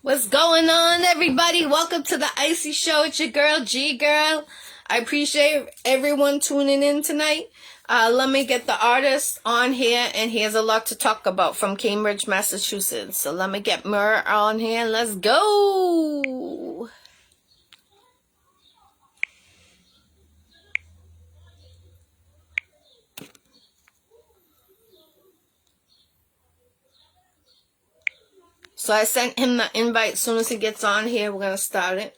What's going on, everybody? Welcome to the Iccy Showw. It's your girl, G Girl. I appreciate everyone tuning in tonight. Let me get the artist on here, and he has a lot to talk about from Cambridge, Massachusetts. So let me get Murr on here, and let's go. So I sent him the invite. As soon as he gets on here, we're going to start it.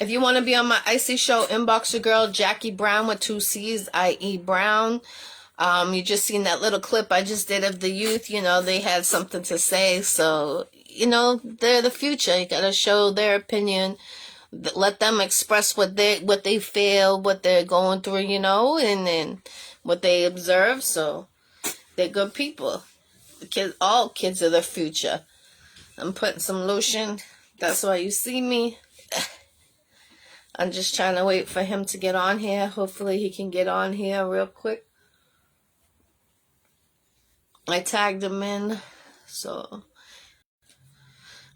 If you want to be on my Iccy Showw, inbox your girl, Jackie Brown with 2 C's, I.E. Brown. You just seen that little clip I just did of the youth. You know, they had something to say. So, you know, they're the future. You got to show their opinion. Let them express what they feel, what they're going through, you know, and what they observe. So they're good people. All kids are the future. I'm putting some lotion. That's why you see me. I'm just trying to wait for him to get on here. Hopefully he can get on here real quick. I tagged him in, so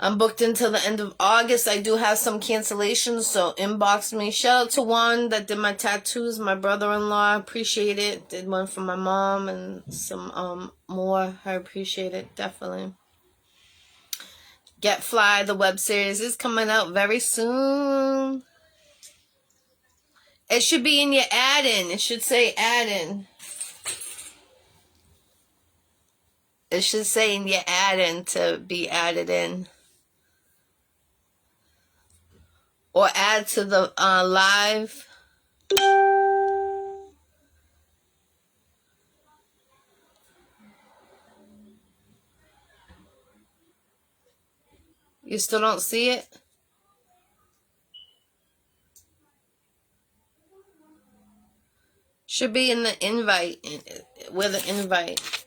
I'm booked until the end of August. I do have some cancellations, so inbox me. Shout out to Juan that did my tattoos, my brother-in-law. Appreciate it. Did one for my mom and some more. I appreciate it, definitely. Get Fly, the web series, is coming out very soon. It should be in your add-in. It should say add-in. It should say in your add-in to be added in. Or add to the live. You still don't see it? Should be in the invite. With the invite.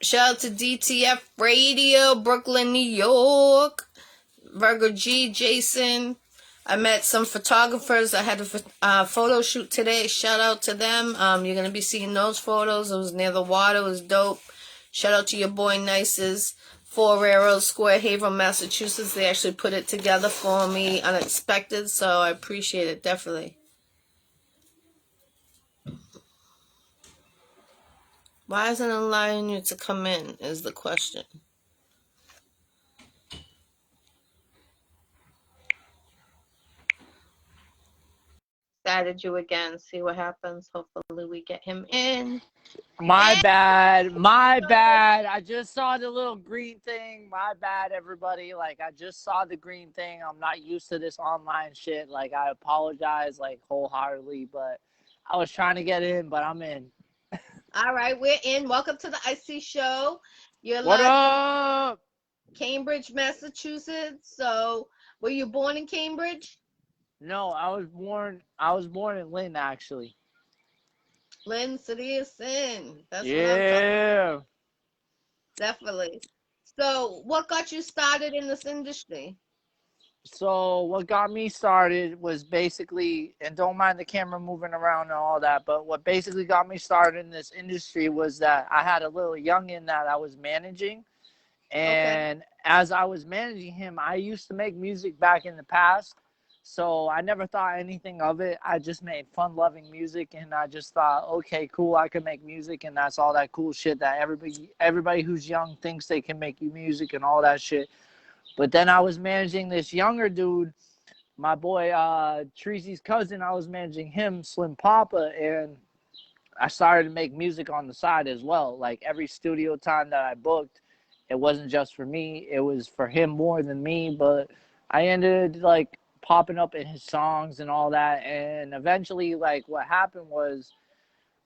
Shout out to DTF Radio, Brooklyn, New York. Virgo G, Jason. I met some photographers. I had a photo shoot today. Shout out to them. You're going to be seeing those photos. It was near the water. It was dope. Shout out to your boy Nice's. 4 Railroad Square, Haverhill, Massachusetts. They actually put it together for me unexpected, so I appreciate it, definitely. Why isn't it allowing you to come in is the question. Added you again. See what happens. Hopefully we get him in. My bad. My bad. I just saw the little green thing. My bad, everybody. Like, I just saw the green thing. I'm not used to this online shit. Like, I apologize, like, wholeheartedly. But I was trying to get in, but I'm in. All right, we're in. Welcome to the Iccy Showw. You're What live up? in Cambridge, Massachusetts. So, were you born in Cambridge? No, I was born in Lynn, actually. Lynn, City of Sin. That's what I'm talking Yeah. about. Definitely. So, what got you started in this industry? So what got me started was basically, and don't mind the camera moving around and all that, but what basically got me started in this industry was that I had a little youngin that I was managing. And as I was managing him, I used to make music back in the past. So I never thought anything of it. I just made fun-loving music, and I just thought, okay, cool, I can make music, and that's all that cool shit that everybody who's young thinks they can make music and all that shit. But then I was managing this younger dude, my boy Treasy's cousin. I was managing him, Slim Papa, and I started to make music on the side as well. Like every studio time that I booked, it wasn't just for me. It was for him more than me. But I ended like popping up in his songs and all that. And eventually, like what happened was,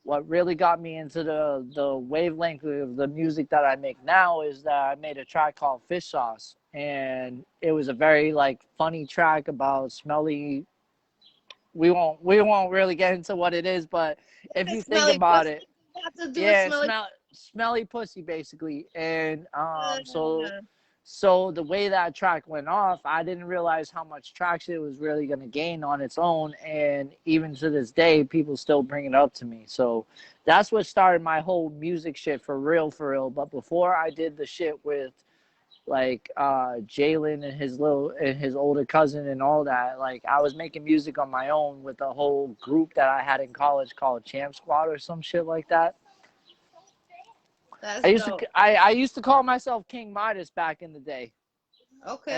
what really got me into the wavelength of the music that I make now is that I made a track called Fish Sauce, and it was a very like funny track about smelly. We won't really get into what it is, but if you think about it, What to do with yeah, smelly? smelly pussy basically. And so So the way that track went off, I didn't realize how much traction it was really going to gain on its own. And even to this day, people still bring it up to me. So that's what started my whole music shit for real, for real. But before I did the shit with like Jalen and his older cousin and all that, like I was making music on my own with a whole group that I had in college called Champ Squad or some shit like that. That's dope. I used to call myself King Midas back in the day. Okay,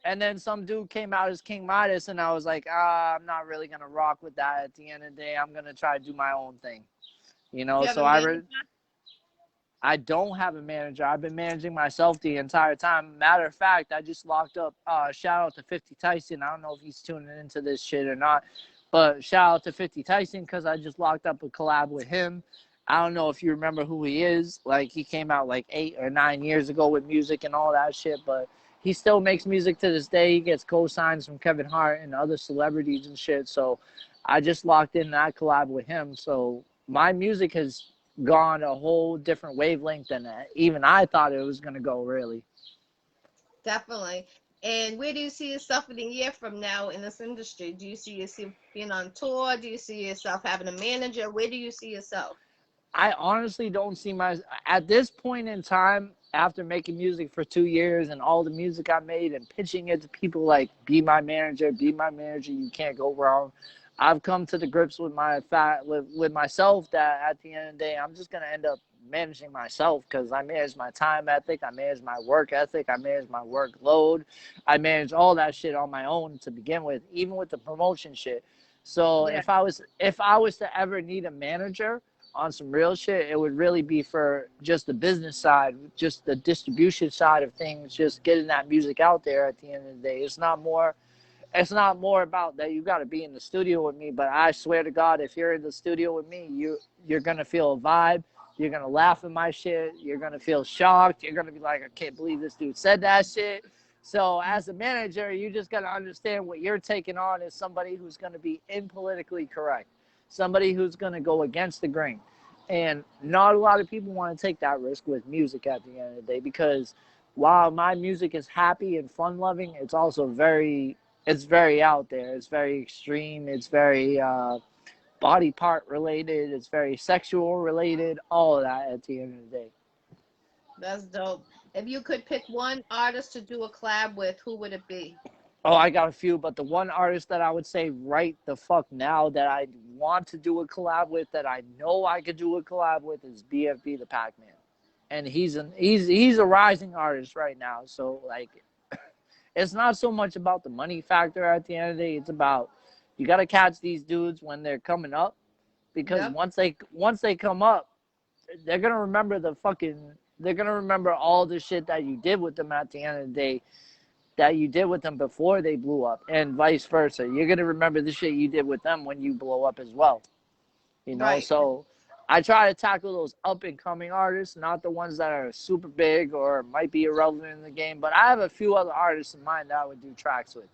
And then okay. some dude came out as King Midas, and I was like, I'm not really gonna rock with that. At the end of the day, I'm gonna try to do my own thing, you Do know. you have So a manager? I don't have a manager. I've been managing myself the entire time. Matter of fact, I just locked up. Shout out to 50 Tyson. I don't know if he's tuning into this shit or not, but shout out to 50 Tyson because I just locked up a collab with him. I don't know if you remember who he is. Like he came out like 8 or 9 years ago with music and all that shit, but he still makes music to this day. He gets co-signs from Kevin Hart and other celebrities and shit. So I just locked in that collab with him. So my music has gone a whole different wavelength than even I thought it was gonna go. Really, Definitely. And where do you see yourself in a year from now in this industry? Do you see yourself being on tour? Do you see yourself having a manager? Where do you see yourself? I honestly don't see my at this point in time. After making music for 2 years and all the music I made and pitching it to people like be my manager, be my manager, you can't go wrong. I've come to the grips with with myself that at the end of the day, I'm just gonna end up managing myself because I manage my time ethic, I manage my work ethic, I manage my workload, I manage all that shit on my own to begin with, even with the promotion shit. So Yeah, if I was to ever need a manager on some real shit, it would really be for just the business side, just the distribution side of things, just getting that music out there at the end of the day. It's not more about that you got to be in the studio with me, but I swear to God, if you're in the studio with me, you're going to feel a vibe. You're going to laugh at my shit. You're going to feel shocked. You're going to be like, I can't believe this dude said that shit. So as a manager, you just got to understand what you're taking on is somebody who's going to be impolitically correct, somebody who's going to go against the grain. And not a lot of people want to take that risk with music at the end of the day because while my music is happy and fun loving, it's very out there. It's very extreme. It's very body part related. It's very sexual related. All of that at the end of the day. that's dope. If you could pick one artist to do a collab with, who would it be? Oh, I got a few, but the one artist that I would say right the fuck now that I want to do a collab with, that I know I could do a collab with, is BFB the Pac Man, and he's a rising artist right now. So like, it's not so much about the money factor at the end of the day. It's about you got to catch these dudes when they're coming up because Yep. once they come up, they're gonna remember they're gonna remember all the shit that you did with them at the end of the day that you did with them before they blew up, and vice versa. You're gonna remember the shit you did with them when you blow up as well. You know, Right. so I try to tackle those up and coming artists, not the ones that are super big or might be irrelevant in the game. But I have a few other artists in mind that I would do tracks with.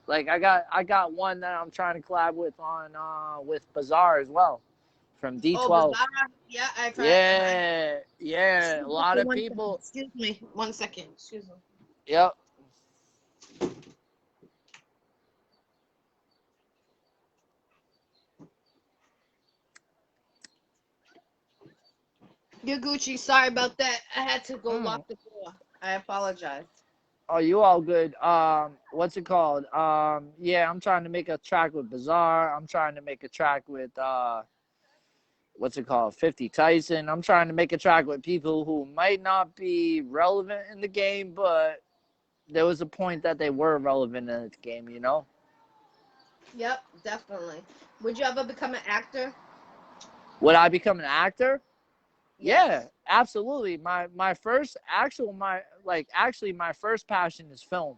Like I got one that I'm trying to collab with Bazaar as well from Oh, D12. Bizarre. Yeah, I've heard. Yeah. A Excuse me lot for of 1 second. people. Excuse me 1 second. Excuse me. Yep. You're Gucci. Sorry about that. I had to go Mm. lock the door. I apologize. Oh, you all good. What's it called? Yeah, I'm trying to make a track with Bazaar. I'm trying to make a track with what's it called? 50 Tyson. I'm trying to make a track with people who might not be relevant in the game, but there was a point that they were relevant in the game, you know? Yep, definitely. Would you ever become an actor? Would I become an actor? Yeah, Yes. absolutely. My first actual my like actually my first passion is film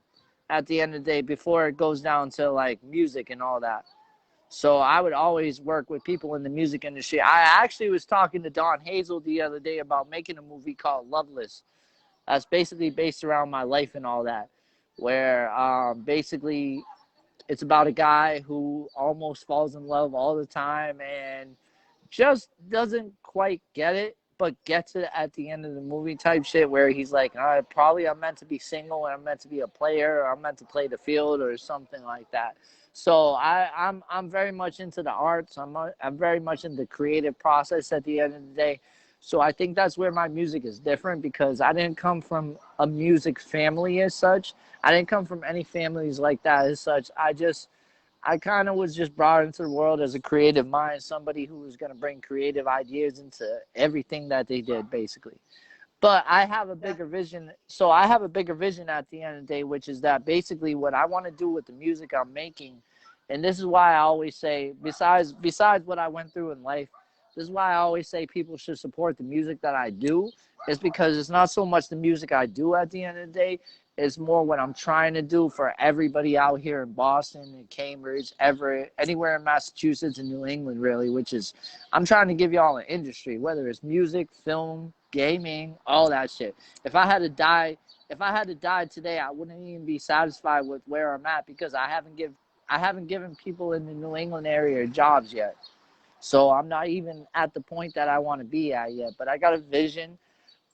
at the end of the day before it goes down to like music and all that. So I would always work with people in the music industry. I actually was talking to Don Hazel the other day about making a movie called Loveless. That's basically based around my life and all that, where basically it's about a guy who almost falls in love all the time and just doesn't quite get it, but gets it at the end of the movie type shit where he's like, probably I'm meant to be single and I'm meant to be a player or I'm meant to play the field or something like that. So I'm very much into the arts. I'm very much in the creative process at the end of the day. So I think that's where my music is different because I didn't come from a music family as such. I didn't come from any families like that as such. I kind of was just brought into the world as a creative mind, somebody who was going to bring creative ideas into everything that they did, basically. But I have a Yeah. bigger vision. So I have a bigger vision at the end of the day, which is that basically what I want to do with the music I'm making, and this is why I always say, besides what I went through in life, this is why I always say people should support the music that I do, is because it's not so much the music I do at the end of the day, it's more what I'm trying to do for everybody out here in Boston and Cambridge, Everett, anywhere in Massachusetts and New England, really, which is I'm trying to give y'all an industry, whether it's music, film, gaming, all that shit. If I had to die, if I had to die today, I wouldn't even be satisfied with where I'm at because I haven't given people in the New England area jobs yet. So I'm not even at the point that I want to be at yet. But I got a vision.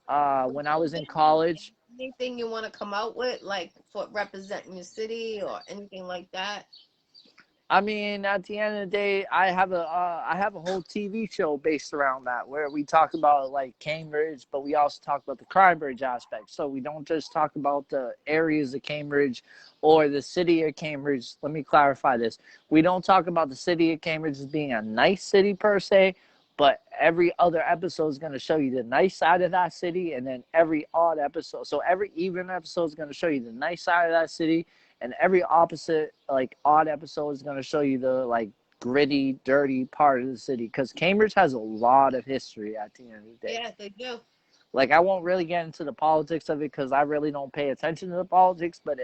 What When I you was in think? college, Anything you want to come out with, like for representing your city or anything like that? I mean, at the end of the day, I have a whole TV show based around that where we talk about like Cambridge, but we also talk about the crime bridge aspect. So we don't just talk about the areas of Cambridge or the city of Cambridge. Let me clarify this: we don't talk about the city of Cambridge as being a nice city per se, but every other episode is going to show you the nice side of that city, and then every odd episode. So every even episode is going to show you the nice side of that city, and every opposite like odd episode is going to show you the like gritty dirty part of the city because Cambridge has a lot of history at the end of the day. Yeah, they do. Like I won't really get into the politics of it because I really don't pay attention to the politics, but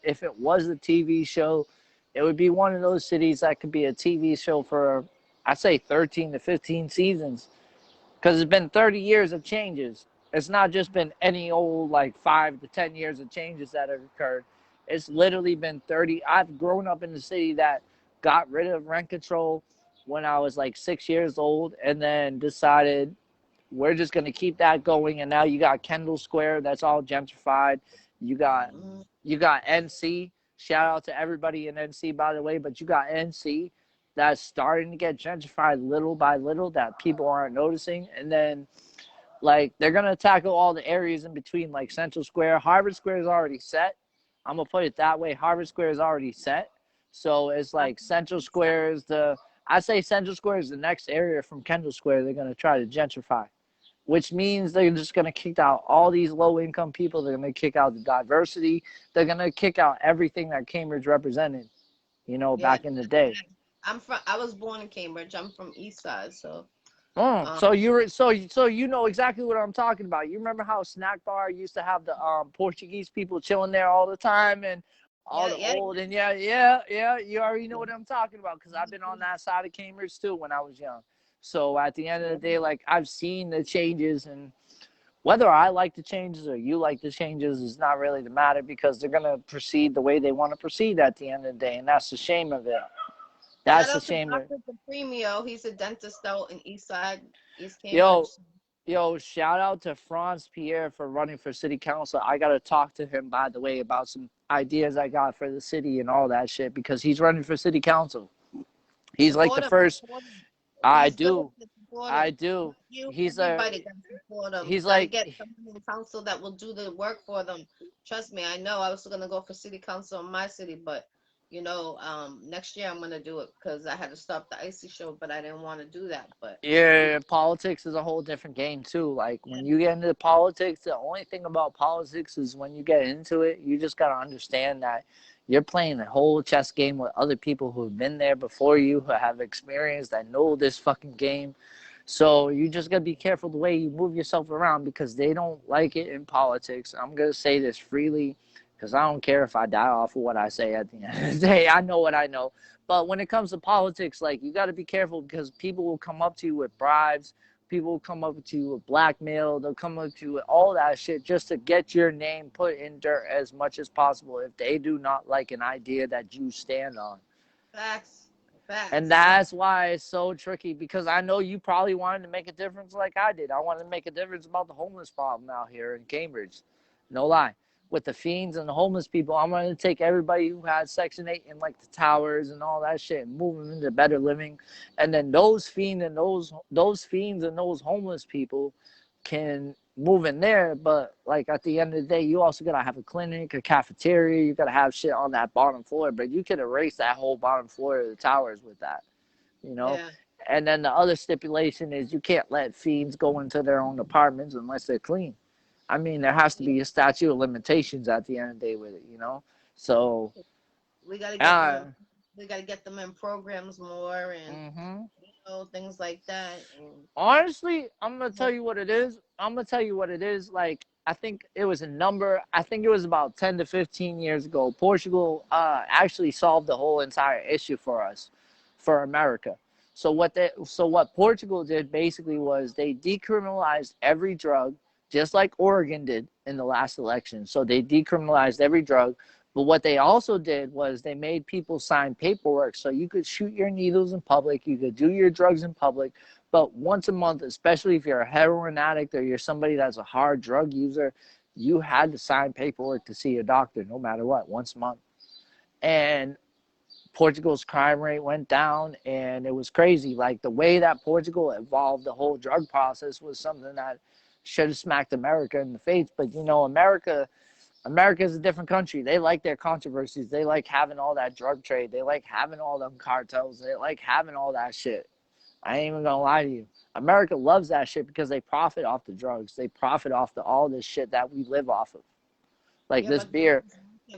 if it was a TV show, it would be one of those cities that could be a TV show for I say 13 to 15 seasons because it's been 30 years of changes. It's not just been any old like 5 to 10 years of changes that have occurred. It's literally been 30. I've grown up in the city that got rid of rent control when I was like 6 years old, and then decided we're just gonna keep that going. And now you got Kendall Square, that's all gentrified. You got Mm, you got NC. Shout out to everybody in NC, by the way. But you got NC that's starting to get gentrified little by little that people aren't noticing. And then like they're gonna tackle all the areas in between, like Central Square. Harvard Square is already set. I'm gonna put it that way. Harvard Square is already set. So it's I'm like Central Square is the I say Central Square is the next area from Kendall Square they're gonna try to gentrify, which means they're just going to kick out all these low income people. They're going to kick out the diversity. They're going to kick out everything that Cambridge represented, yeah. back in the day. I was born in Cambridge. I'm from East Side, so Oh, um, so you know exactly what I'm talking about. You remember how Snack Bar used to have the Portuguese people chilling there all the time and all yeah, the yeah, old and yeah, you already know yeah. what I'm talking about because I've been on that side of Cambridge too when I was young. So at the end of the day, like I've seen the changes, and whether I like the changes or you like the changes is not really the matter because they're going to proceed the way they want to proceed at the end of the day. And that's the shame of it. Shout That's the out to shame of it. Dr. Premio. He's a dentist out in East Side, East Yo, Cambridge. shout out to Franz Pierre for running for city council. I got to talk to him, by the way, about some ideas I got for the city and all that shit because he's running for city council. He's like the Support him. first. Support him. I He's good. do. Support I him. do. You, He's a. everybody got to support him. He's Got to like. get someone in council that will do the work for them. Trust me, I know. I was gonna go for city council in my city, but next year I'm gonna do it because I had to stop the Iccy show, but I didn't want to do that. But Yeah, politics is a whole different game too. Like when you get into politics, the only thing about politics is when you get into it, you just gotta understand that you're playing a whole chess game with other people who've been there before you, who have experience, that know this fucking game. So you just gotta be careful the way you move yourself around because they don't like it in politics. I'm gonna say this freely because I don't care if I die off of what I say at the end of the day. I know what I know. But when it comes to politics, like you got to be careful because people will come up to you with bribes. People will come up to you with blackmail. They'll come up to you with all that shit just to get your name put in dirt as much as possible if they do not like an idea that you stand on. facts. And Facts. that's why it's so tricky, because I know you probably wanted to make a difference like I did. I wanted to make a difference about the homeless problem out here in Cambridge. No lie. With the fiends and the homeless people, I'm going to take everybody who had Section 8 and like the towers and all that shit and move them into better living. And then those fiends and those homeless people can move in there. But like at the end of the day, you also got to have a clinic, a cafeteria. You got to have shit on that bottom floor. But you could erase that whole bottom floor of the towers with that, you know? Yeah. And then the other stipulation is you can't let fiends go into their own apartments unless they're clean. I mean, there has to be a statute of limitations at the end of the day with it, you know? So, We got to get them uh, in, we got to get them in programs more, and mm-hmm. things like that. And Honestly, I'm gonna tell you what it is. I'm gonna tell you what it is. Like, I think it was a number. I think it was about 10 to 15 years ago. Portugal actually solved the whole entire issue for us, for America. So what Portugal did basically was they decriminalized every drug, just like Oregon did in the last election. So they decriminalized every drug. But what they also did was they made people sign paperwork so you could shoot your needles in public, you could do your drugs in public, but once a month, especially if you're a heroin addict or you're somebody that's a hard drug user, you had to sign paperwork to see a doctor no matter what, once a month. And Portugal's crime rate went down, and it was crazy. Like the way that Portugal evolved the whole drug process was something that should have smacked America in the face. But you know, America is a different country. They like their controversies. They like having all that drug trade. They like having all them cartels. They like having all that shit. I ain't even gonna lie to you. America loves that shit because they profit off the drugs. They profit off all this shit that we live off of. Like yeah, this but beer.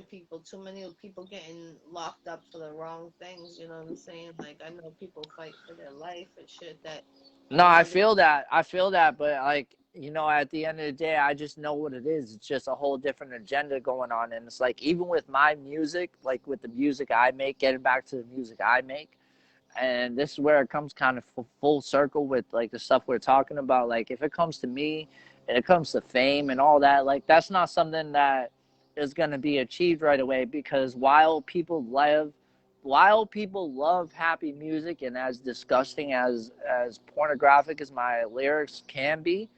people, too many people getting locked up for the wrong things. You know what I'm saying? Like, I know people fight for their life and shit that No, I nobody. feel that. I feel that, but like, you know, at the end of the day, I just know what it is. It's just a whole different agenda going on. And it's like, even with my music, like with the music I make, getting back to the music I make, and this is where it comes kind of full circle with like the stuff we're talking about. Like if it comes to me and it comes to fame and all that, like that's not something that is going to be achieved right away, because while people love happy music, and as disgusting as pornographic as my lyrics can be,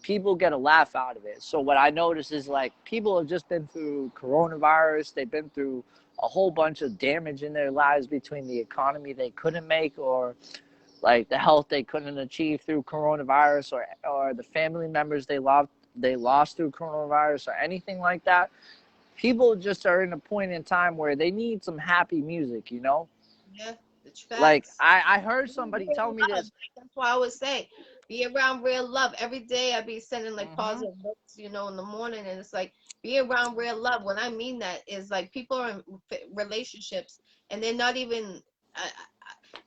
people get a laugh out of it. So what I notice is like people have just been through coronavirus. They've been through a whole bunch of damage in their lives between the economy they couldn't make, or like the health they couldn't achieve through coronavirus, or the family members they lost through coronavirus, or anything like that. People just are in a point in time where they need some happy music, you know? Yeah, it's Like facts. I heard somebody Real tell me love. this. Like, that's why I would say, be around real love. Every day I be sending like Mm-hmm. positive notes, in the morning, and it's like be around real love. What I mean that is like people are in relationships and uh,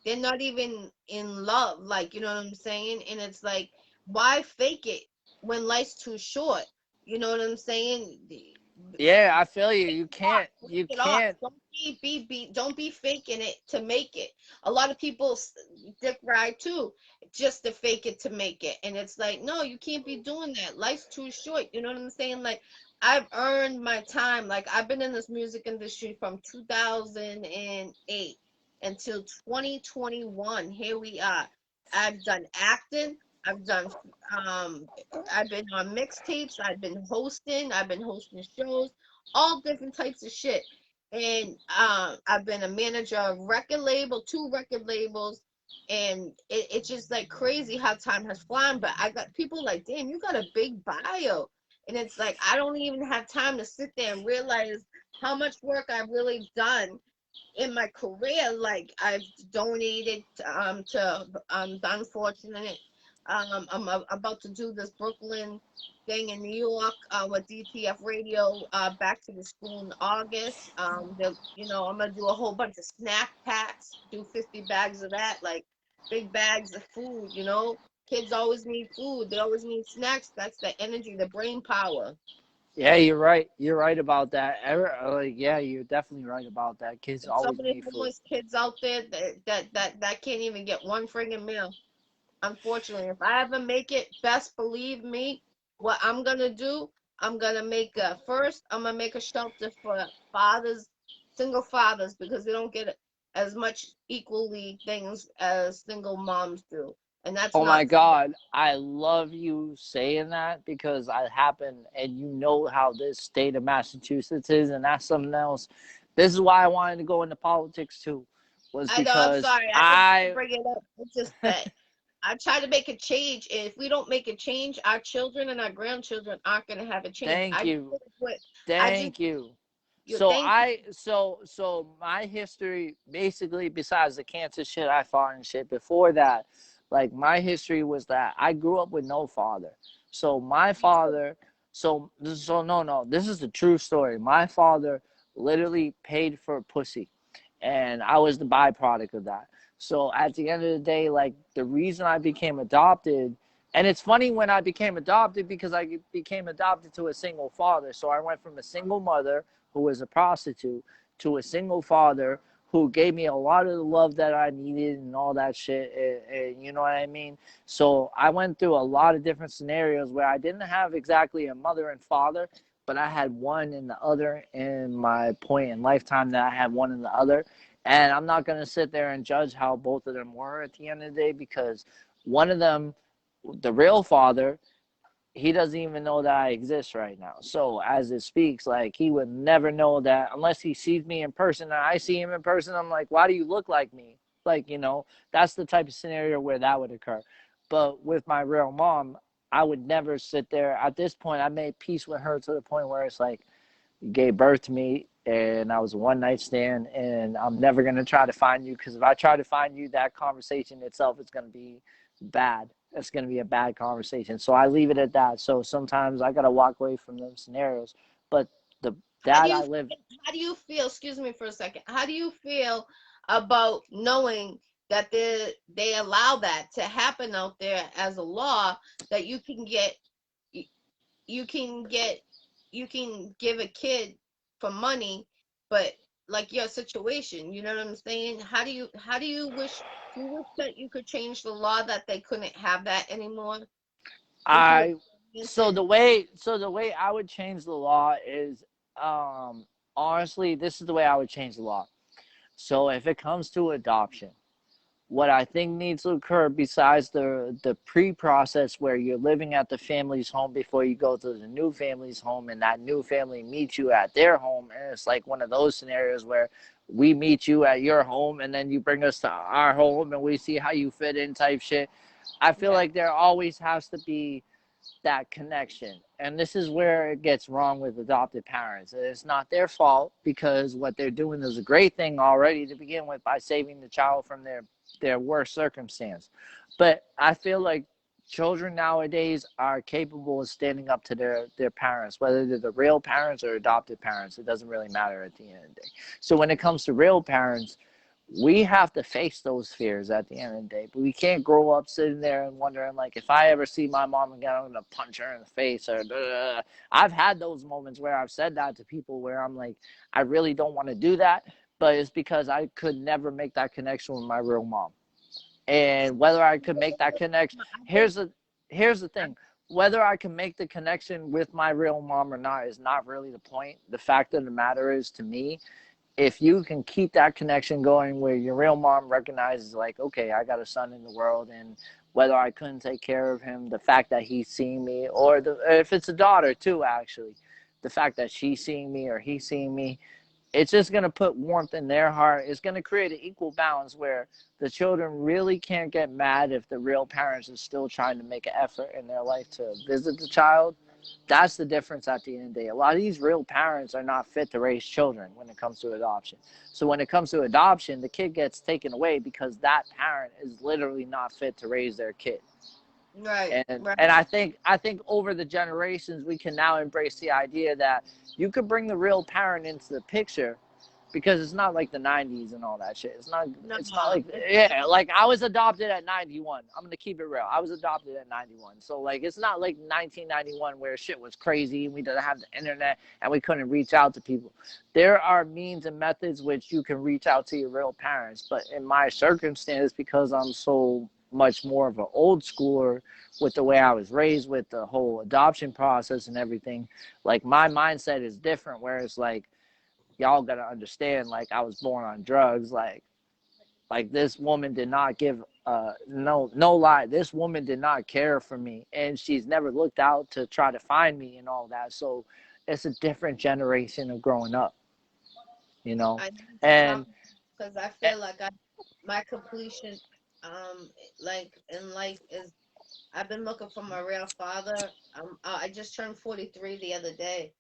they're not even in love. Like, you know what I'm saying? And it's like, why fake it when life's too short? You know what I'm saying? Yeah, I feel you. You Off, can't. break You it off. can't. Don't be faking it to make it. A lot of people dick ride too, just to fake it to make it, and it's like, no, you can't be doing that. Life's too short. You know what I'm saying? Like, I've earned my time. Like, I've been in this music industry from 2008 until 2021. Here we are. I've done acting. I've done um I've been on mixtapes, I've been hosting shows, all different types of shit. And I've been a manager of record label, two record labels, and it's just like crazy how time has flown. But I got people like, damn, you got a big bio. And it's like I don't even have time to sit there and realize how much work I've really done in my career. Like, I've donated to the unfortunate. I'm about to do this Brooklyn thing in New York with DTF Radio, back to the school in August. I'm gonna do a whole bunch of snack packs, do 50 bags of that, like big bags of food. Kids always need food. They always need snacks. That's the energy, the brain power. Yeah, you're right. You're right about that. Like, yeah, you're definitely right about that. Kids There's so always many need food. homeless kids out there that can't even get one friggin' meal. Unfortunately, if I ever make it, best believe me, what I'm gonna do, I'm gonna make a shelter for fathers, single fathers, because they don't get it. as much equally things as single moms do, and that's Oh my not fair. God, I love you saying that because I happen, and you know how this state of Massachusetts is, and that's something else. This is why I wanted to go into politics too, was I know, I'm because sorry, I didn't mean to I bring it up. It's just that I try to make a change, and if we don't make a change, our children and our grandchildren aren't going to have a change. thank I just you. what I just Thank you. you So thank you. so my history basically, besides the cancer shit I fought and shit before that, like my history was that I grew up with no father. So my Me too. father, so no, this is the true story. My father literally paid for pussy, and I was the byproduct of that. So at the end of the day, like the reason I became adopted, and it's funny when I became adopted because I became adopted to a single father. So I went from a single mother who was a prostitute to a single father who gave me a lot of the love that I needed and all that shit. And you know what I mean? So I went through a lot of different scenarios where I didn't have exactly a mother and father, but I had one and the other in my point in lifetime that I had one and the other. And I'm not going to sit there and judge how both of them were at the end of the day because one of them, the real father, he doesn't even know that I exist right now. So as it speaks, like he would never know that unless he sees me in person and I see him in person. I'm like, why do you look like me? Like, that's the type of scenario where that would occur. But with my real mom, I would never sit there. At this point, I made peace with her to the point where it's like, you gave birth to me and I was a one night stand and I'm never going to try to find you because if I try to find you, that conversation itself is going to be bad. It's going to be a bad conversation. So I leave it at that. So sometimes I got to walk away from those scenarios. But the How do dad you I live, how do you feel? Excuse me for a second. How do you feel about knowing that they allow that to happen out there as a law that you can get you can give a kid for money, but like your situation, you know what I'm saying? Do you wish that you could change the law that they couldn't have that anymore? Did you I experience it? so the way I would change the law is honestly, this is the way I would change the law. So if it comes to adoption, what I think needs to occur besides the pre-process where you're living at the family's home before you go to the new family's home and that new family meets you at their home and it's like one of those scenarios where we meet you at your home and then you bring us to our home and we see how you fit in type shit. I feel Right. like there always has to be that connection. And this is where it gets wrong with adopted parents. It's not their fault because what they're doing is a great thing already to begin with by saving the child from their worst circumstance. But I feel like children nowadays are capable of standing up to their parents, whether they're the real parents or adopted parents. It doesn't really matter at the end of the day. So when it comes to real parents, we have to face those fears at the end of the day. But we can't grow up sitting there and wondering, like, if I ever see my mom again, I'm going to punch her in the face. Or I've had those moments where I've said that to people where I'm like, I really don't want to do that. But it's because I could never make that connection with my real mom. And whether I could make that connection, I think here's the here's the thing. Whether I can make the connection with my real mom or not is not really the point. The fact of the matter is, to me, if you can keep that connection going where your real mom recognizes like, okay, I got a son in the world, and whether I couldn't take care of him, the fact that he's seeing me, or if it's a daughter too, actually, the fact that she's seeing me or he's seeing me, it's just going to put warmth in their heart. It's going to create an equal balance where the children really can't get mad if the real parents are still trying to make an effort in their life to visit the child. That's the difference at the end of the day. A lot of these real parents are not fit to raise children when it comes to adoption. So when it comes to adoption, the kid gets taken away because that parent is literally not fit to raise their kid. right, And right. I think over the generations we can now embrace the idea that you could bring the real parent into the picture because it's not like the 90s and all that shit. No, It's not like, it's yeah, different. like I was adopted at 91. I'm going to keep it real. I was adopted at 91. So like it's not like 1991 where shit was crazy and we didn't have the internet and we couldn't reach out to people. There are means and methods which you can reach out to your real parents, but in my circumstance, because I'm so much more of an old schooler with the way I was raised with the whole adoption process and everything, like my mindset is different where it's like, y'all gotta understand, like I was born on drugs, like Like, this woman did not give no lie. This woman did not care for me, and she's never looked out to try to find me and all that. So it's a different generation of growing up, you know. I need to talk And because I feel like my completion, like in life is I've been looking for my real father. I just turned 43 the other day,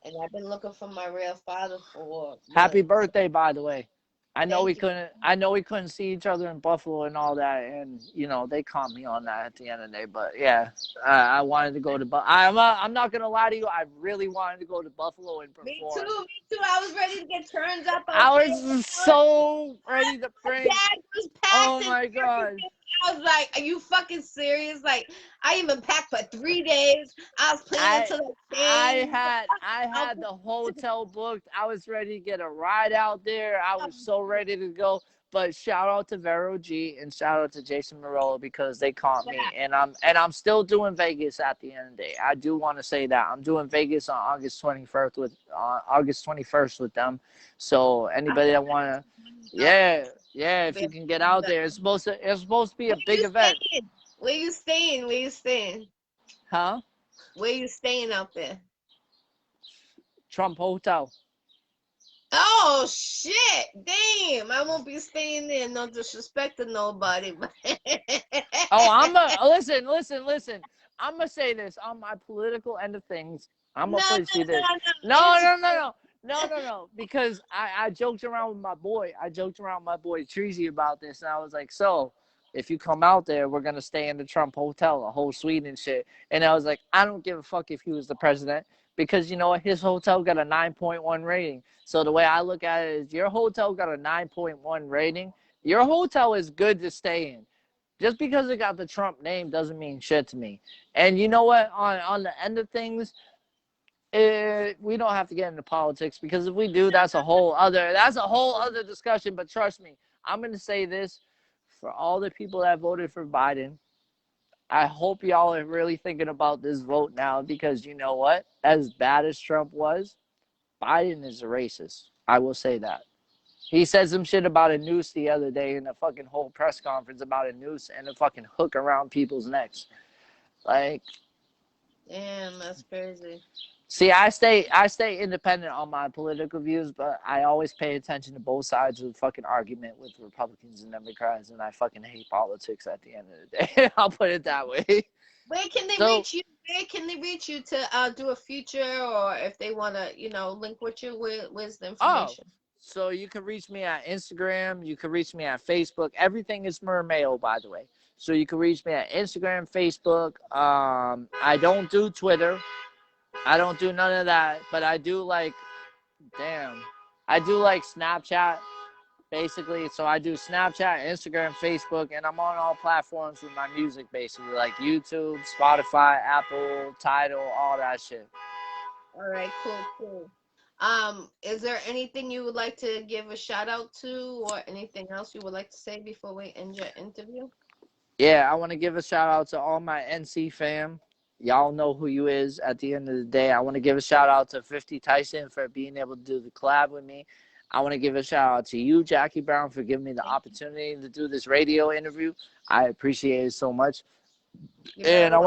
and I've been looking for my real father for happy what? birthday, by the way. I know we Thank you. couldn't. I know we couldn't see each other in Buffalo and all that, and you know they caught me on that at the end of the day. But yeah, I wanted to go to. I'm not gonna lie to you. I really wanted to go to Buffalo and Me too. perform. Me too. I was ready to get turned up out I there. was so ready to My bring. bag was Oh packed and my god! everything. I was like, "Are you fucking serious?" Like, I even packed for 3 days. I was planning I to like stay. I I had the hotel booked. I was ready to get a ride out there. I was so ready to go. But shout out to Vero G and shout out to Jason Morello because they caught me, and I'm still doing Vegas at the end of the day. I do want to say that I'm doing Vegas on August 21st with them. So anybody that wanna, yeah, if you can get out there, it's supposed to be Where a big you event, staying? Where you staying? Where you staying? huh? Where you staying out there? Trump Hotel. Oh shit! Damn, I won't be staying there. No disrespect to nobody, but Oh, listen. I'm gonna say this on my political end of things. I'm gonna no, put you this. no. No, It's no, no, no, no. Because I joked around with my boy. I joked around with my boy Treasy about this, and I was like, so if you come out there, we're gonna stay in the Trump Hotel, a whole suite and shit. And I was like, I don't give a fuck if he was the president because you know what, his hotel got a 9.1 rating. So the way I look at it is, your hotel got a 9.1 rating. Your hotel is good to stay in. Just because it got the Trump name doesn't mean shit to me. And you know what? On the end of things, we don't have to get into politics because if we do, that's a whole other discussion. But trust me, I'm gonna say this for all the people that voted for Biden. I hope y'all are really thinking about this vote now because you know what? As bad as Trump was, Biden is a racist. I will say that. He said some shit about a noose the other day in a fucking whole press conference about a noose and a fucking hook around people's necks. Like, damn, that's crazy. see, I stay independent on my political views, but I always pay attention to both sides of the fucking argument with Republicans and Democrats, and I fucking hate politics at the end of the day. I'll put it that way. Where can they So, reach you? Where can they reach you to do a feature, or if they want to, link with you? Where's the oh, information? so you can reach me at Instagram. You can reach me at Facebook. Everything is Murr, by the way. So you can reach me at Instagram, Facebook. I don't do Twitter. I don't do none of that, but I do like, damn, I do like Snapchat, basically. So I do Snapchat, Instagram, Facebook, and I'm on all platforms with my music, basically, like YouTube, Spotify, Apple, Tidal, all that shit. All right, cool, cool. Is there anything you would like to give a shout out to, or anything else you would like to say before we end your interview? Yeah, I want to give a shout out to all my NC fam. Y'all know who you is at the end of the day. I want to give a shout out to 50 Tyson for being able to do the collab with me. I want to give a shout out to you, Jackie Brown, for giving me the Thank you. opportunity to do this radio interview. I appreciate it so much. You're very And I welcome.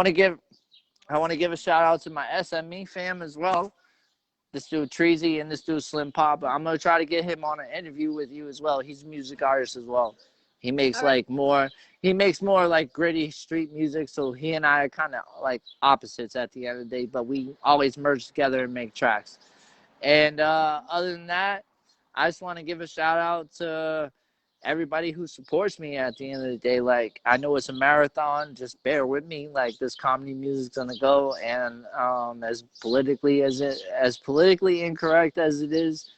want to give a shout out to my SME fam as well. This dude Treasy and this dude Slim Pop. I'm gonna try to get him on an interview with you as well. He's a music artist as well. He makes All right. like more. He makes more like gritty street music. So he and I are kind of like opposites at the end of the day, but we always merge together and make tracks. And other than that, I just want to give a shout out to everybody who supports me at the end of the day. Like, I know it's a marathon, just bear with me. Like, this comedy music's gonna go, and as politically incorrect as it is,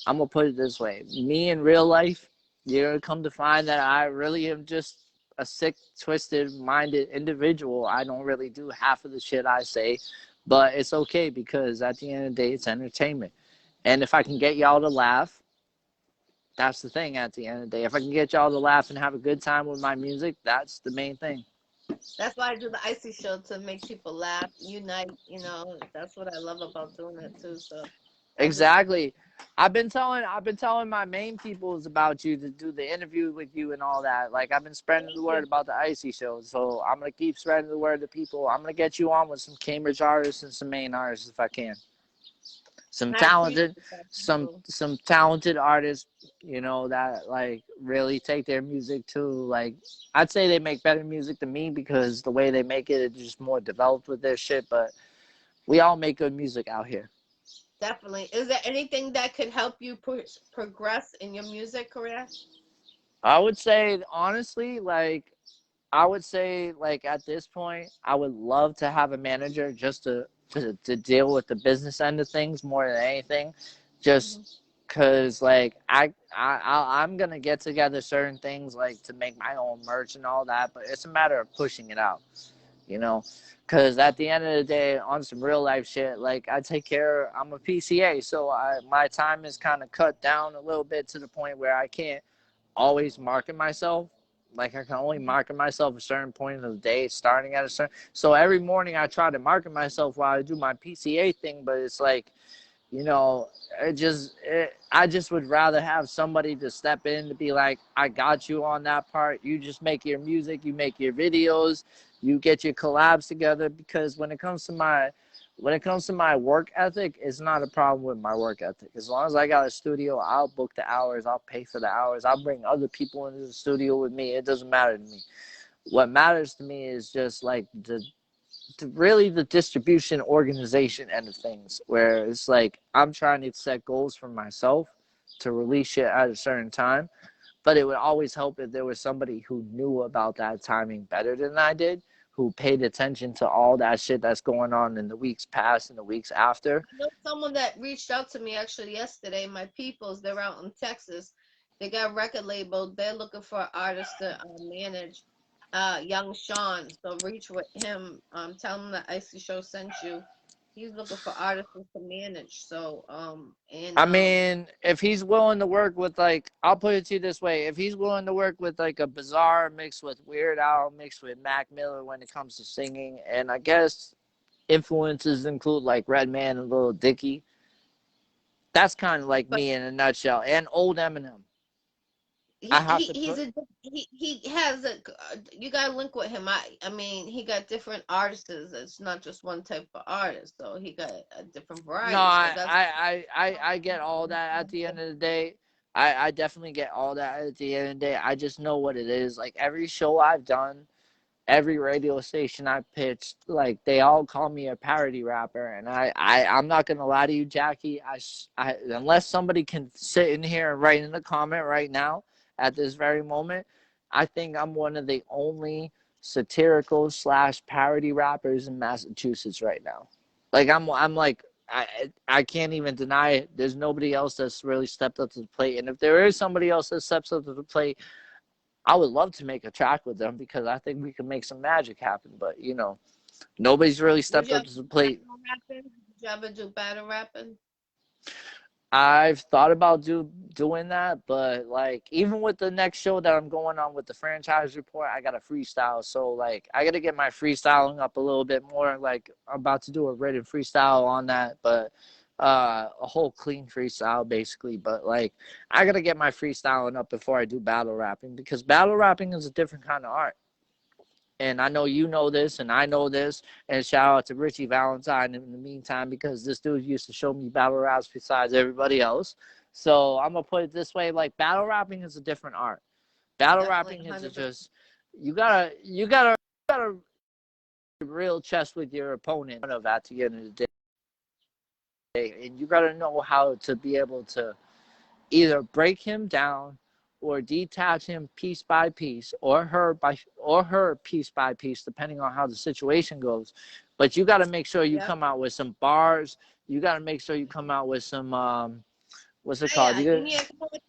I'm gonna put it this way: me in real life, you're gonna come to find that I really am just a sick, twisted minded individual. I don't really do half of the shit I say, but it's okay because at the end of the day, it's entertainment. And if I can get y'all to laugh, that's the thing at the end of the day. If I can get y'all to laugh and have a good time with my music, that's the main thing. That's why I do the Icy Show to make people laugh, unite. That's what I love about doing it too. So Exactly. I've been telling my main peoples about you to do the interview with you and all that. Like I've been spreading the Thank word you. about the Iccy Show. So I'm gonna keep spreading the word to people. I'm gonna get you on with some Cambridge artists and some Maine artists if I can. Some I appreciate talented that. some some talented artists, that like really take their music to like I'd say they make better music than me because the way they make it is just more developed with their shit, but we all make good music out here. Definitely. Is there anything that could help you progress in your music career? I would say honestly, I would say like at this point, I would love to have a manager just to deal with the business end of things more than anything, Hmm. just because like I'm gonna get together certain things like to make my own merch and all that, but it's a matter of pushing it out, you know. Because at the end of the day, on some real life shit, like I take care. I'm a PCA, so my time is kind of cut down a little bit to the point where I can't always market myself. Like I can only market myself a certain point of the day, starting at a certain. So every morning I try to market myself while I do my PCA thing, but it's like, you know, I just would rather have somebody to step in to be like, I got you on that part. You just make your music, you make your videos, you get your collabs together. Because when it comes to my work ethic, it's not a problem with my work ethic. As long as I got a studio, I'll book the hours, I'll pay for the hours, I'll bring other people into the studio with me. It doesn't matter to me. What matters to me is just like really the distribution organization end of things, where it's like I'm trying to set goals for myself to release shit at a certain time, but it would always help if there was somebody who knew about that timing better than I did, who paid attention to all that shit that's going on in the weeks past and the weeks after. I know someone that reached out to me actually yesterday. My peoples, they're out in Texas. They got record labeled. They're looking for artists to manage. Young Sean. So reach with him. Tell him that Icy Show sent you. He's looking for artists to manage. So I mean, if he's willing to work with like, I'll put it to you this way: if he's willing to work with like a Bizarre mixed with Weird Al mixed with Mac Miller when it comes to singing, and I guess influences include like Redman and Lil Dicky, that's kind of like but me in a nutshell. And old Eminem. I he, have he to he's put. a he has a you gotta link with him. I mean he got different artists. It's not just one type of artist. So he got different No, varieties because I, that's I, I, I get all that at the end of the day. I definitely get all that at the end of the day. I just know what it is. Like every show I've done, every radio station I pitched, like they all call me a parody rapper, and I'm not gonna lie to you, Jackie. Unless somebody can sit in here and write in the comment right now at this very moment, I think I'm one of the only satirical slash parody rappers in Massachusetts right now. Like I'm like I can't even deny it. There's nobody else that's really stepped up to the plate, and if there is somebody else that steps up to the plate, I would love to make a track with them because I think we can make some magic happen. But nobody's really would stepped you up ever to the do plate. battle rapping? Would you ever do battle rapping? I've thought about doing that, but like even with the next show that I'm going on with the franchise report, I got a freestyle. So like I got to get my freestyling up a little bit more. Like I'm about to do a written freestyle on that, but a whole clean freestyle basically. But like I got to get my freestyling up before I do battle rapping because battle rapping is a different kind of art. And I know you know this, and I know this. And shout out to Richie Valentine in the meantime, because this dude used to show me battle raps besides everybody else. So I'm gonna put it this way: like battle rapping is a different art. Battle Definitely, rapping is 100%. just you gotta real chess with your opponent of at the end of the day, and you gotta know how to be able to either break him down or detach him piece by piece, or her piece by piece, depending on how the situation goes. But you got to make sure you Yep. come out with some bars. You got to make sure you come out with some what's it called? Fire. You need to come up with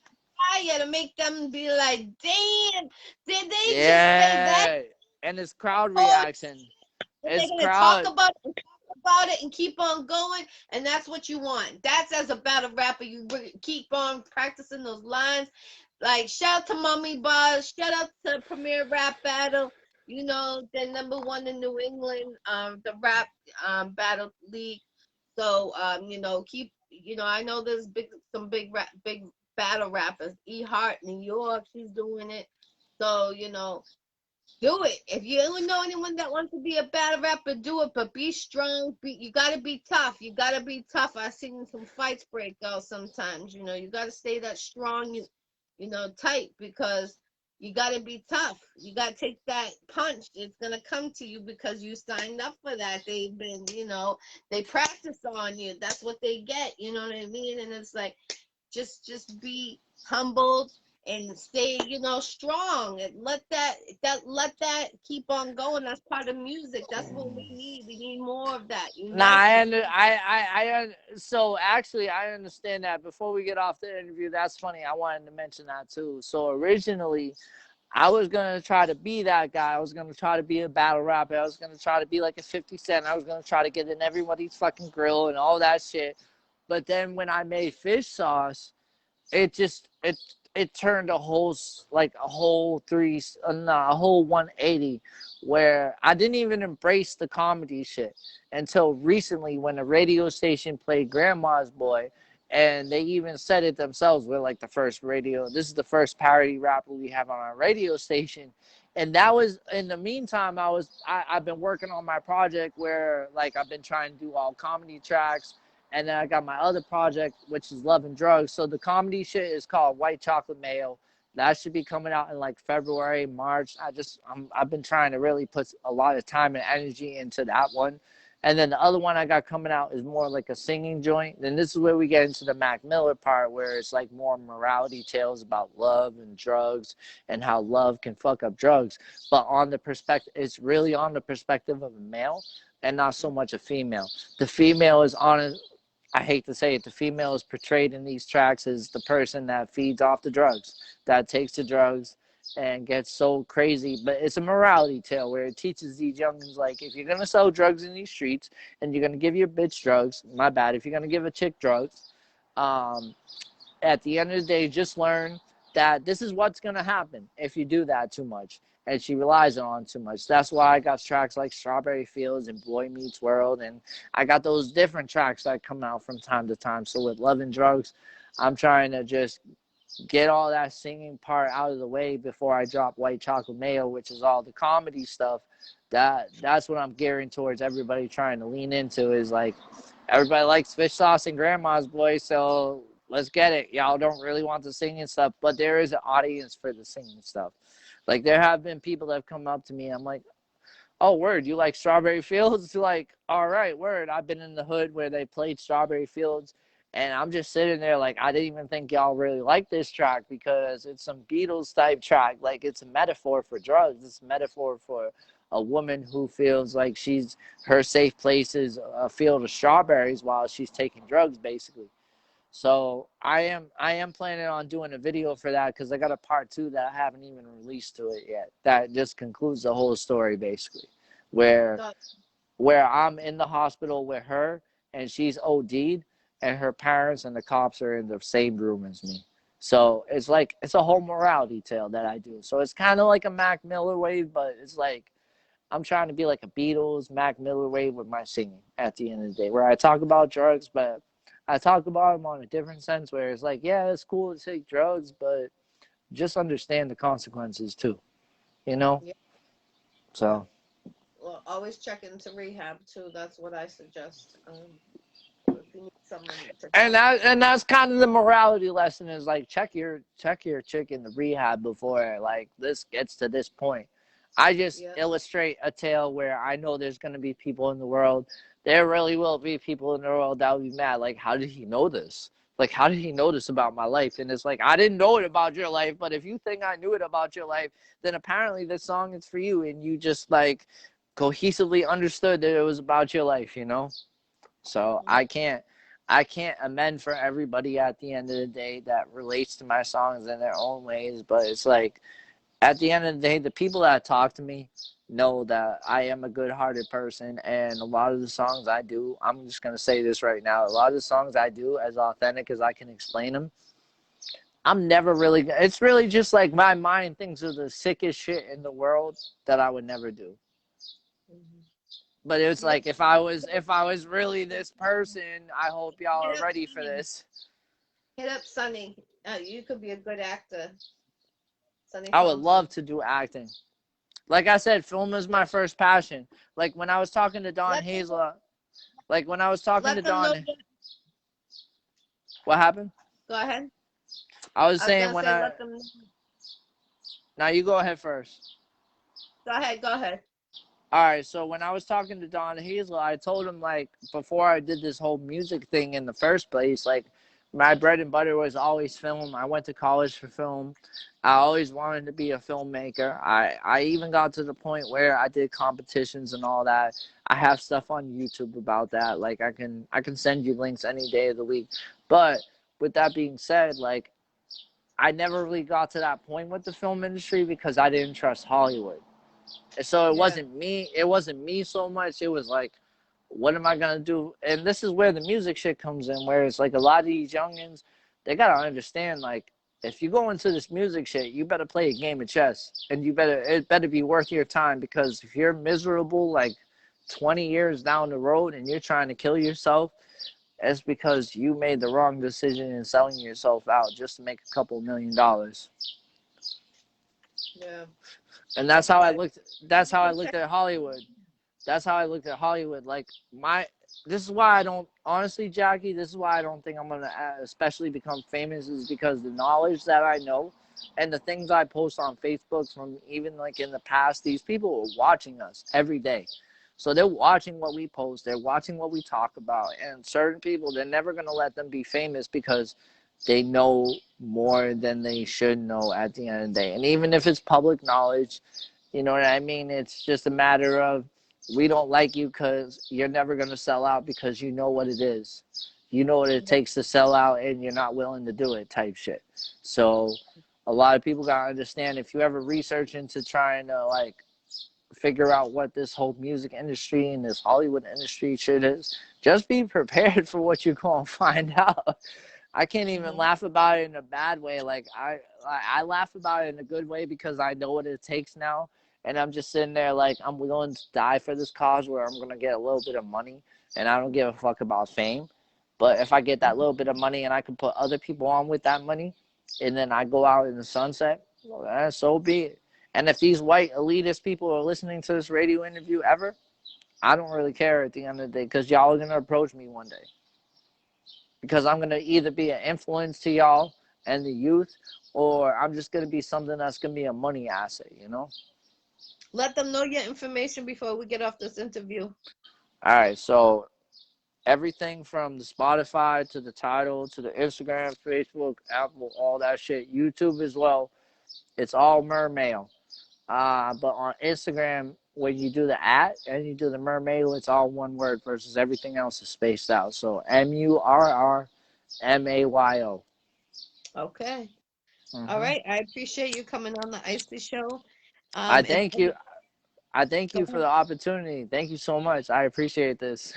fire to make them be like, damn, did they just say that? Yeah, and it's crowd Oh, reaction. and they're It's gonna talk crowd. about it and talk about it and keep on going, and that's what you want. That's as a battle rapper, you keep on practicing those lines. Like shout out to Mummy Buzz, shout out to Premier Rap Battle. You know they're number one in New England, the rap battle league. So keep you know, I know there's some big battle rappers. E Hart, New York, she's doing it. So, you know, do it. If you don't know anyone that wants to be a battle rapper, do it. But be strong. You gotta be tough. You gotta be tough. I've seen some fights break out sometimes. You know, you gotta stay that strong. You know, tight because you gotta be tough. You gotta take that punch. It's gonna come to you because you signed up for that. They've been, you know, they practice on you. That's what they get. You know what I mean? And it's like just be humbled and stay, you know, strong and let that keep on going. That's part of music. That's what we need. We need more of that Nah, united. so actually, I understand that. Before we get off the interview, that's funny. I wanted to mention that too. So originally, I was gonna try to be that guy. I was gonna try to be a battle rapper. I was gonna try to be like a 50 Cent. I was gonna try to get in everybody's fucking grill and all that shit. But then when I made fish sauce, it just it turned a whole like a whole a whole 180, where I didn't even embrace the comedy shit until recently when the radio station played Grandma's Boy, and they even said it themselves. We're like the first radio, this is the first parody rapper we have on our radio station. And that was in the meantime. I've been working on my project where like I've been trying to do all comedy tracks, and then I got my other project, which is Love and Drugs. So the comedy shit is called White Chocolate Mayo. That should be coming out in like February, March. I've been trying to really put a lot of time and energy into that one. And then the other one I got coming out is more like a singing joint. Then this is where we get into the Mac Miller part, where it's like more morality tales about love and drugs and how love can fuck up drugs. But on the perspective, it's really on the perspective of a male and not so much a female. The female is on, I hate to say it, the female is portrayed in these tracks as the person that feeds off the drugs, that takes the drugs and gets so crazy. But it's a morality tale where it teaches these youngins, like, if you're going to sell drugs in these streets and you're going to give your bitch drugs, my bad, if you're going to give a chick drugs, at the end of the day, just learn that this is what's going to happen if you do that too much. And she relies on too much. That's why I got tracks like Strawberry Fields and Boy Meets World. And I got those different tracks that come out from time to time. So with Love and Drugs, I'm trying to just get all that singing part out of the way before I drop White Chocolate Mayo, which is all the comedy stuff. That's what I'm gearing towards everybody trying to lean into, is like, everybody likes fish sauce and Grandma's Boy, so let's get it. Y'all don't really want the singing stuff, but there is an audience for the singing stuff. Like, there have been people that have come up to me. I'm like, oh, word, you like Strawberry Fields? Like, all right, word. I've been in the hood where they played Strawberry Fields, and I'm just sitting there like, I didn't even think y'all really like this track because it's some Beatles type track. Like, it's a metaphor for drugs. It's a metaphor for a woman who feels like her safe place is a field of strawberries while she's taking drugs, basically. So I am planning on doing a video for that, because I got a part 2 that I haven't even released to it yet. That just concludes the whole story, basically, where I'm in the hospital with her and she's OD'd, and her parents and the cops are in the same room as me. So it's like, it's a whole morality tale that I do. So it's kind of like a Mac Miller wave, but it's like I'm trying to be like a Beatles, Mac Miller wave with my singing at the end of the day, where I talk about drugs, but I talk about them on a different sense, where it's like, yeah, it's cool to take drugs, but just understand the consequences too, you know? Yeah. So. Well, always check into rehab too. That's what I suggest. If you need someone to And talk. that's kind of the morality lesson, is like, check your chick in the rehab before like this gets to this point. I just Yeah. illustrate a tale where I know there's gonna be people in the world. There really will be people in the world that will be mad. Like, how did he know this? Like, how did he know this about my life? And it's like, I didn't know it about your life, but if you think I knew it about your life, then apparently this song is for you, and you just like cohesively understood that it was about your life, you know? So Yeah. I can't amend for everybody at the end of the day that relates to my songs in their own ways, but it's like, at the end of the day, the people that talk to me know that I am a good-hearted person, and a lot of the songs I do, I'm just going to say this right now, a lot of the songs I do, as authentic as I can explain them, I'm never really, it's really just like my mind thinks of the sickest shit in the world that I would never do. Mhm. But it's Look, like if I was really this person, I hope y'all hit are up ready for Sunny. this. Hit up Sunny. You could be a good actor. Sunny I would Thompson. love to do acting. Like I said, film is my first passion. Like when I was talking to Don Let them know. Hazel, like when I was talking to Let them know. Don, what happened? Go ahead. I was I was saying gonna when say I let them. now you go ahead first. Go ahead. Go ahead. All right, so when I was talking to Don Hazel, I told him like before I did this whole music thing in the first place, like my bread and butter was always film. I went to college for film. I always wanted to be a filmmaker. I even got to the point where I did competitions and all that. I have stuff on YouTube about that. Like I can send you links any day of the week. But with that being said, like I never really got to that point with the film industry because I didn't trust Hollywood. So it Yeah. wasn't me. It wasn't me so much. It was like, what am I gonna do? And this is where the music shit comes in, where it's like a lot of these youngins, they gotta understand like, if you go into this music shit, you better play a game of chess, and it better be worth your time because if you're miserable like 20 years down the road and you're trying to kill yourself, it's because you made the wrong decision in selling yourself out just to make a couple $1 million. Yeah. And that's That's how I right. looked. That's You how I protect. looked at Hollywood. That's how I looked at Hollywood. Like this is why I don't honestly, Jackie. This is why I don't think I'm gonna especially become famous is because the knowledge that I know, and the things I post on Facebook from even like in the past. These people are watching us every day, so they're watching what we post. They're watching what we talk about, and certain people they're never gonna let them be famous because they know more than they should know at the end of the day. And even if it's public knowledge, you know what I mean? It's just a matter of we don't like you because you're never going to sell out because you know what it is. You know what it Yeah. takes to sell out and you're not willing to do it type shit. So a lot of people got to understand if you ever research into trying to like figure out what this whole music industry and this Hollywood industry shit is, just be prepared for what you're going to find out. I can't even Mhm. laugh about it in a bad way. Like I laugh about it in a good way because I know what it takes now, and I'm just sitting there like I'm willing to die for this cause where I'm gonna get a little bit of money, and I don't give a fuck about fame. But if I get that little bit of money and I can put other people on with that money, and then I go out in the sunset, well, so be it. And if these white elitist people are listening to this radio interview ever, I don't really care at the end of the day because y'all are gonna approach me one day because I'm gonna either be an influence to y'all and the youth, or I'm just gonna be something that's gonna be a money asset, you know? Let them know your information before we get off this interview. All right, so everything from the Spotify to the title to the Instagram, Facebook, Apple, all that shit, YouTube as well. It's all mermail. But on Instagram, when you do the at and you do the mermail, it's all one word versus everything else is spaced out. So MURRMAYO. Okay. All Mm-hmm. right. I appreciate you coming on the Icey Show. I And thank you. I thank go you for ahead. the opportunity. Thank you so much. I appreciate this.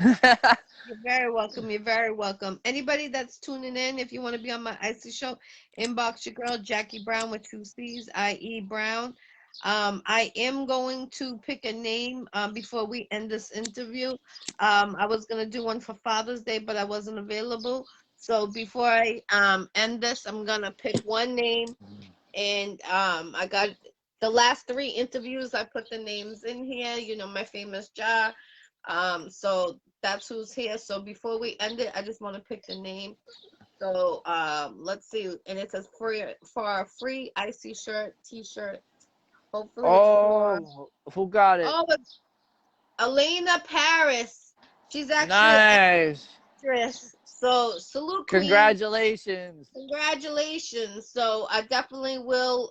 You're very welcome. You're very welcome. Anybody that's tuning in, if you want to be on my Icy Show, inbox your girl Jackie Brown with two C's, I.E. Brown. I am going to pick a name before we end this interview. I was gonna do one for Father's Day, but I wasn't available. So before I end this, I'm gonna pick one name, and I got the last three interviews. I put the names in here. You know, my famous Ja. So that's who's here. So before we end it, I just want to pick the name. So let's see, and it says for a free icy shirt, T-shirt. Hopefully it's for Oh, who got it? it's Elena Paris. She's actually an Nice. actress. So salute, Queen. Congratulations. Congratulations. So I definitely will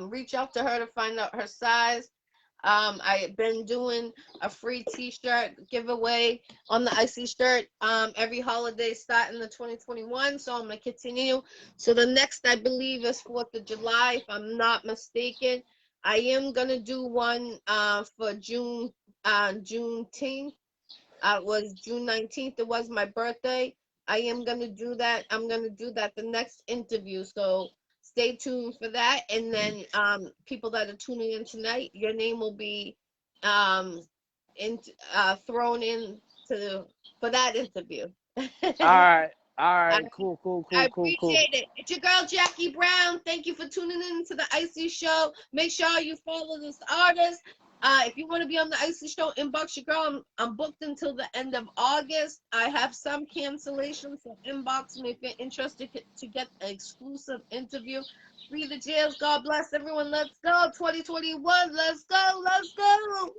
reach out to her to find out her size. I've been doing a free T-shirt giveaway on the Icy shirt every holiday starting the 2021. So I'm gonna continue. So the next, I believe, is 4th of July, if I'm not mistaken. I am gonna do one for Juneteenth. It was June 19th. It was my birthday. I am gonna do that. I'm gonna do that the next interview. So stay tuned for that. And then people that are tuning in tonight, your name will be um in thrown in to for that interview. All right. All I, right. Cool. Cool. I Cool. Cool. Cool. appreciate it. It's your girl Jackie Brown. Thank you for tuning in to the Iccy Show. Make sure you follow this artist. If you want to be on the Iccy Show, inbox your girl. I'm booked until the end of August. I have some cancellations, so inbox me if you're interested to get an exclusive interview. Free the jails. God bless everyone. Let's go. 2021. Let's go. Let's go.